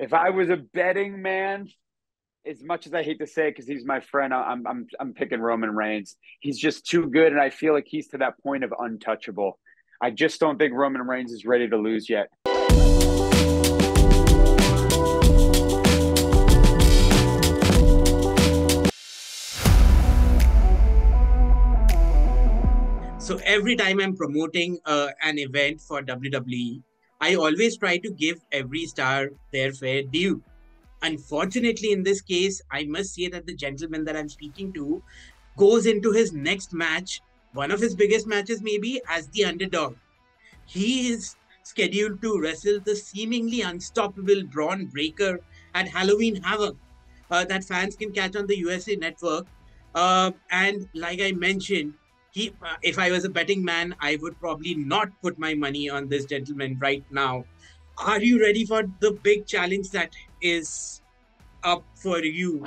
If I was a betting man, as much as I hate to say it because he's my friend, I'm picking Roman Reigns. He's just too good, and I feel like he's to that point of untouchable. I just don't think Roman Reigns is ready to lose yet. So every time I'm promoting an event for WWE, I always try to give every star their fair due. Unfortunately, in this case, I must say that the gentleman that I'm speaking to goes into his next match, one of his biggest matches maybe, as the underdog. He is scheduled to wrestle the seemingly unstoppable Bron Breakker at Halloween Havoc that fans can catch on the USA Network. And like I mentioned, if I was a betting man, I would probably not put my money on this gentleman right now. Are you ready for the big challenge that is up for you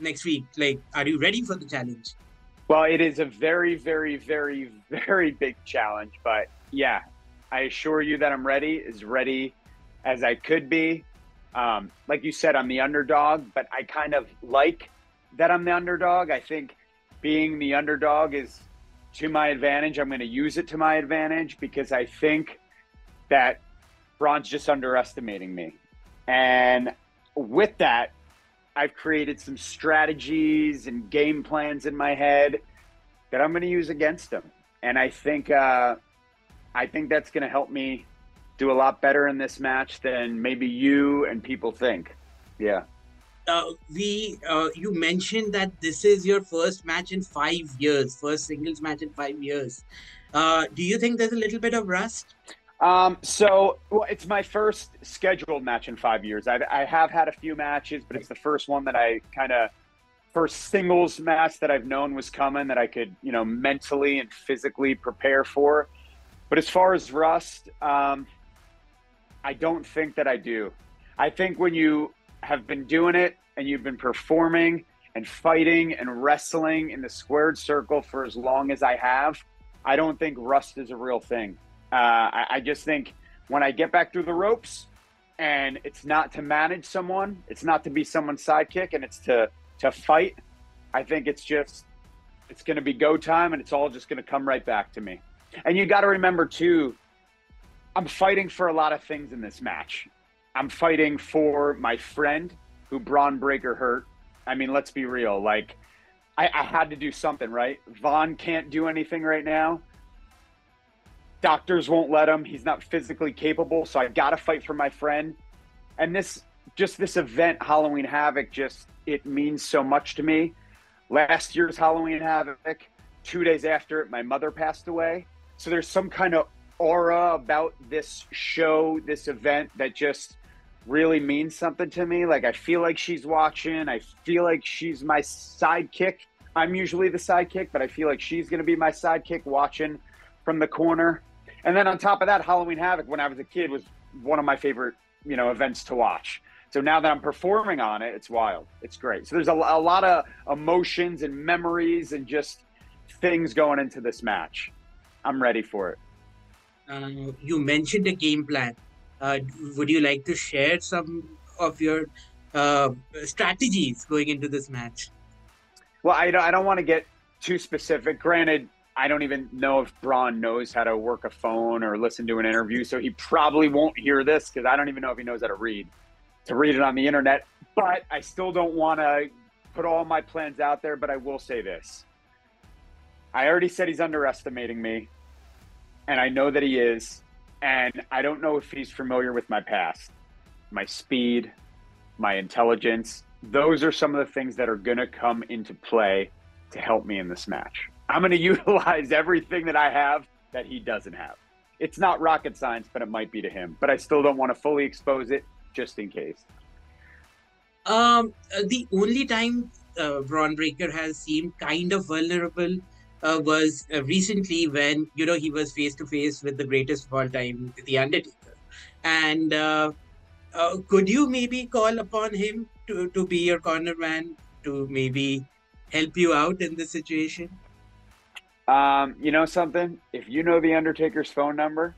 next week? Like, are you ready for the challenge? Well, it is a very, very, very, very big challenge, but yeah, I assure you that I'm ready, as ready as I could be. Like you said, I'm the underdog, but I kind of like that I'm the underdog. I think being the underdog is to my advantage. I'm going to use it to my advantage because I think that Bron's just underestimating me. And with that, I've created some strategies and game plans in my head that I'm going to use against him. And I think that's going to help me do a lot better in this match than maybe you and people think. Yeah. You mentioned that this is your first match in 5 years, first singles match in 5 years. Do you think there's a little bit of rust? Well, it's my first scheduled match in 5 years. I have had a few matches, but it's the first one that first singles match that I've known was coming that I could, mentally and physically prepare for. But as far as rust, I don't think that I do. I think when you have been doing it and you've been performing and fighting and wrestling in the squared circle for as long as I have, I don't think rust is a real thing. I just think when I get back through the ropes and it's not to manage someone, it's not to be someone's sidekick, and it's to fight, I think it's going to be go time, and it's all just going to come right back to me. And you got to remember too, I'm fighting for a lot of things in this match. I'm fighting for my friend who Bron Breakker hurt. I mean, let's be real. Like, I had to do something, right? Vaughn can't do anything right now. Doctors won't let him. He's not physically capable, so I got to fight for my friend. And this event, Halloween Havoc, it means so much to me. Last year's Halloween Havoc, 2 days after it, my mother passed away. So there's some kind of aura about this show, this event, that just really means something to me. Like, I feel like she's watching. I feel like she's my sidekick. I'm usually the sidekick, but I feel like she's going to be my sidekick watching from the corner. And then on top of that, Halloween Havoc, when I was a kid, was one of my favorite, events to watch. So now that I'm performing on it, it's wild. It's great. So there's a lot of emotions and memories and just things going into this match. I'm ready for it. You mentioned a game plan. Would you like to share some of your strategies going into this match? Well, I don't want to get too specific. Granted, I don't even know if Bron knows how to work a phone or listen to an interview, so he probably won't hear this because I don't even know if he knows how to read it on the internet. But I still don't want to put all my plans out there, but I will say this. I already said he's underestimating me, and I know that he is, and I don't know if he's familiar with my past, my speed, my intelligence. Those are some of the things that are going to come into play to help me in this match. I'm going to utilize everything that I have that he doesn't have. It's not rocket science, but it might be to him. But I still don't want to fully expose it, just in case. The only time Bron Breakker has seemed kind of vulnerable was recently when, he was face to face with the greatest of all time, the Undertaker. And could you maybe call upon him to be your corner man, to maybe help you out in this situation? You know something? If you know the Undertaker's phone number,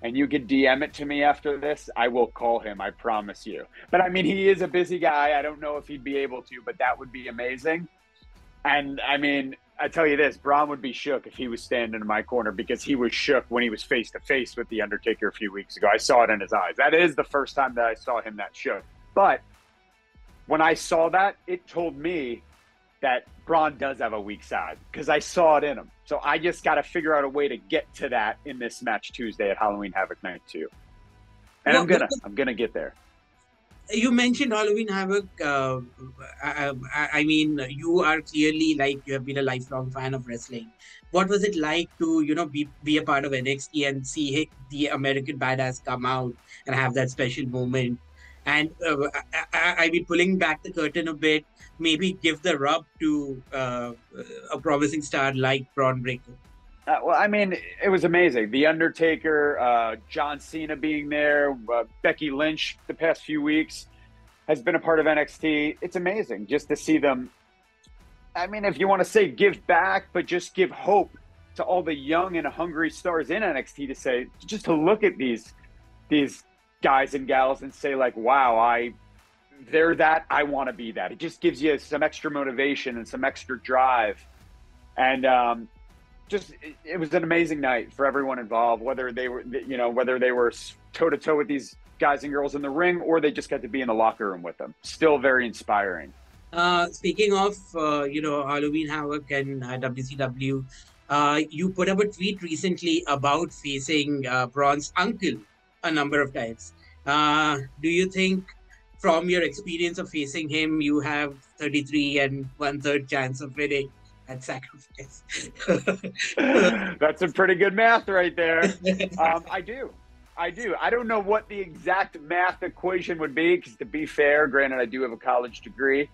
and you could DM it to me after this, I will call him. I promise you. But I mean, he is a busy guy. I don't know if he'd be able to, but that would be amazing. And I mean, I tell you this, Bron would be shook if he was standing in my corner, because he was shook when he was face to face with the Undertaker a few weeks ago. I saw it in his eyes. That is the first time that I saw him that shook. But when I saw that, it told me that Bron does have a weak side, because I saw it in him. So I just got to figure out a way to get to that in this match Tuesday at Halloween Havoc Night 2. And Well, I'm gonna get there. you mentioned Halloween Havoc. I mean, you are clearly, like, you have been a lifelong fan of wrestling. What was it like to, be a part of NXT and see the American Badass come out and have that special moment? And I mean, pulling back the curtain a bit, maybe give the rub to a promising star like Bron Breakker. Well, I mean, it was amazing. The Undertaker, John Cena being there, Becky Lynch the past few weeks has been a part of NXT. It's amazing just to see them. I mean, if you want to say give back, but just give hope to all the young and hungry stars in NXT, to say, just to look at these guys and gals and say, like, wow, they're that, I want to be that. It just gives you some extra motivation and some extra drive. And it was an amazing night for everyone involved, whether they were toe to toe with these guys and girls in the ring, or they just got to be in the locker room with them. Still very inspiring. Speaking of, Halloween Havoc and WCW, you put up a tweet recently about facing Bron's uncle a number of times. Do you think, from your experience of facing him, you have 33 and 1/3 chance of winning at Sacrifice? That's some pretty good math right there. I do. I don't know what the exact math equation would be, because, to be fair, granted, I do have a college degree.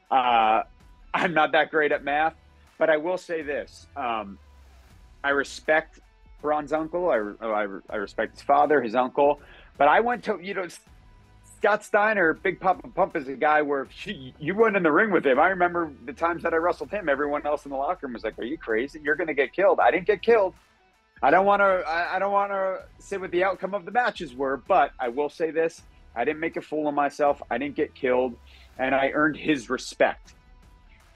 I'm not that great at math, but I will say this. I respect Bron's uncle. I respect his father, his uncle. But I went to, Scott Steiner, Big Papa Pump, is a guy where you went in the ring with him. I remember the times that I wrestled him, everyone else in the locker room was like, "Are you crazy? You're going to get killed." I didn't get killed. I don't want to say what the outcome of the matches were, but I will say this. I didn't make a fool of myself. I didn't get killed, and I earned his respect.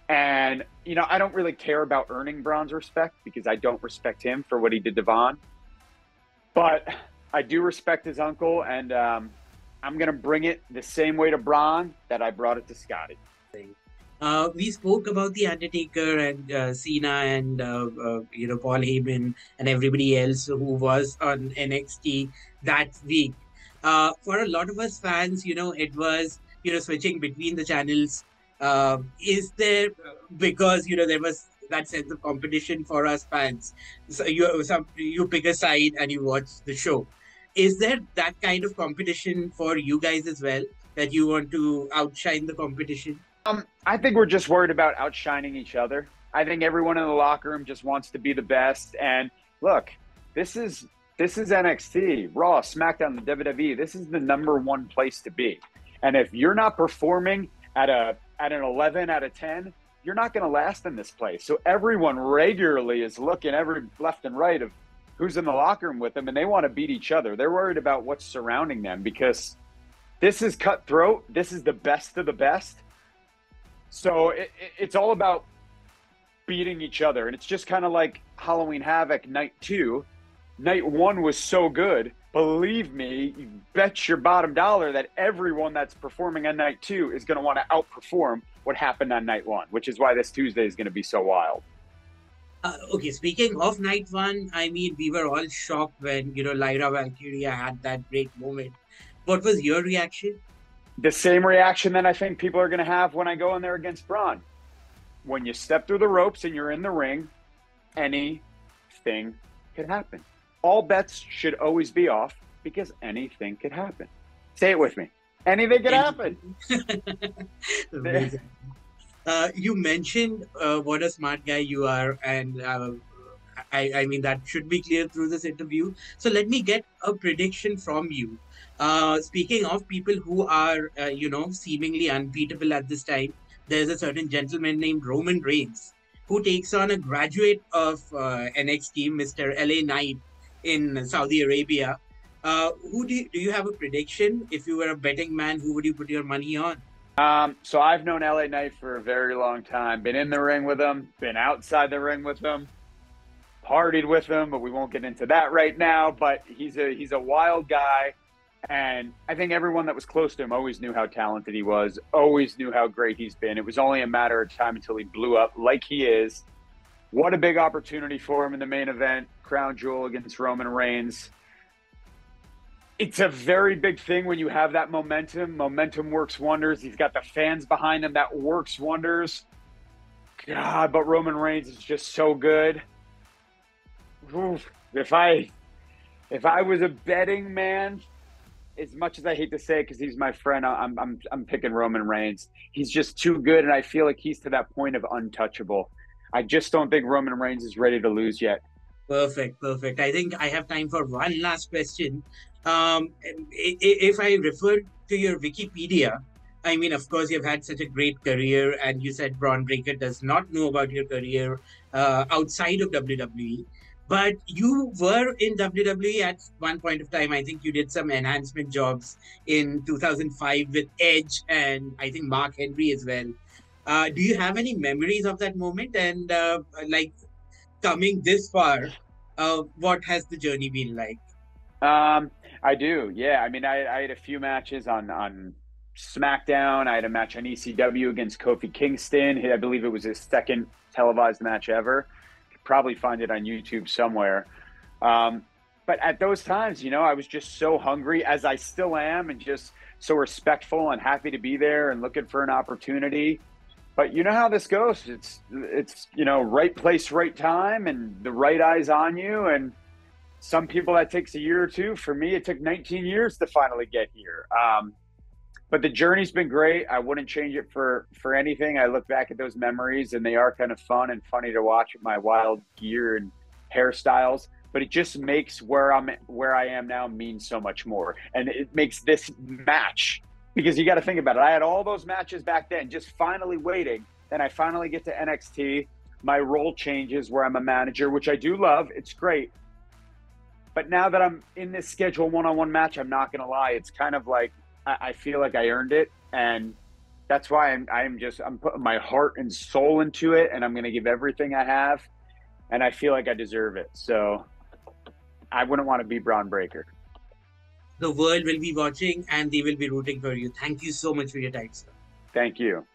And, I don't really care about earning Bron's respect, because I don't respect him for what he did to Von. But I do respect his uncle, and I'm going to bring it the same way to Bron that I brought it to Scotty. We spoke about the Undertaker and Cena and Paul Heyman and everybody else who was on NXT that week. For a lot of us fans, it was switching between the channels. Is there, because there was that sense of competition for us fans, so you pick a side and you watch the show. Is there that kind of competition for you guys as well, that you want to outshine the competition? I think we're just worried about outshining each other. I think everyone in the locker room just wants to be the best. And look, this is NXT, Raw, SmackDown, the WWE. This is the number one place to be. And if you're not performing at an 11 out of 10, you're not going to last in this place. So everyone regularly is looking every left and right of who's in the locker room with them, and they want to beat each other. They're worried about what's surrounding them, because this is cutthroat. This is the best of the best. So it's all about beating each other. And it's just kind of like Halloween Havoc Night 2. Night 1 was so good. Believe me, you bet your bottom dollar that everyone that's performing on Night 2 is going to want to outperform what happened on Night 1, which is why this Tuesday is going to be so wild. Okay, speaking of Night 1, I mean, we were all shocked when, Lyra Valkyria had that great moment. What was your reaction? The same reaction that I think people are going to have when I go in there against Bron. When you step through the ropes and you're in the ring, anything could happen. All bets should always be off, because anything could happen. Say it with me. Anything could happen. You mentioned what a smart guy you are, and I mean, that should be clear through this interview. So let me get a prediction from you. Speaking of people who are, seemingly unbeatable at this time, there's a certain gentleman named Roman Reigns, who takes on a graduate of NXT, Mr. LA Knight in Saudi Arabia. Do you have a prediction? If you were a betting man, who would you put your money on? So I've known LA Knight for a very long time. Been in the ring with him, been outside the ring with him, partied with him, but we won't get into that right now. But he's a wild guy, and I think everyone that was close to him always knew how talented he was, always knew how great he's been. It was only a matter of time until he blew up like he is. What a big opportunity for him in the main event, crown jewel against Roman Reigns. It's a very big thing when you have that momentum. Momentum works wonders. He's got the fans behind him. That works wonders. God, but Roman Reigns is just so good. Oof. If I was a betting man, as much as I hate to say it because he's my friend, I'm picking Roman Reigns. He's just too good, and I feel like he's to that point of untouchable. I just don't think Roman Reigns is ready to lose yet. Perfect, perfect. I think I have time for one last question. If I refer to your Wikipedia, I mean, of course, you've had such a great career, and you said Bron Breakker does not know about your career outside of WWE. But you were in WWE at one point of time. I think you did some enhancement jobs in 2005 with Edge and I think Mark Henry as well. Do you have any memories of that moment? And like coming this far, what has the journey been like? I do. Yeah. I mean, I had a few matches on SmackDown. I had a match on ECW against Kofi Kingston. I believe it was his second televised match ever. Could probably find it on YouTube somewhere. But at those times, I was just so hungry, as I still am, and just so respectful and happy to be there and looking for an opportunity. But you know how this goes. It's right place, right time, and the right eyes on you. And some people that takes a year or two. For me, it took 19 years to finally get here. But the journey's been great. I wouldn't change it for anything. I look back at those memories, and they are kind of fun and funny to watch with my wild gear and hairstyles. But it just makes where I am now mean so much more, and it makes this match, because you got to think about it. I had all those matches back then, just finally waiting. Then I finally get to NXT. My role changes where I'm a manager, which I do love. It's great. But now that I'm in this scheduled one-on-one match, I'm not going to lie. It's kind of like I feel like I earned it. And that's why I'm putting my heart and soul into it. And I'm going to give everything I have. And I feel like I deserve it. So I wouldn't want to be Bron Breakker. The world will be watching and they will be rooting for you. Thank you so much for your time, sir. Thank you.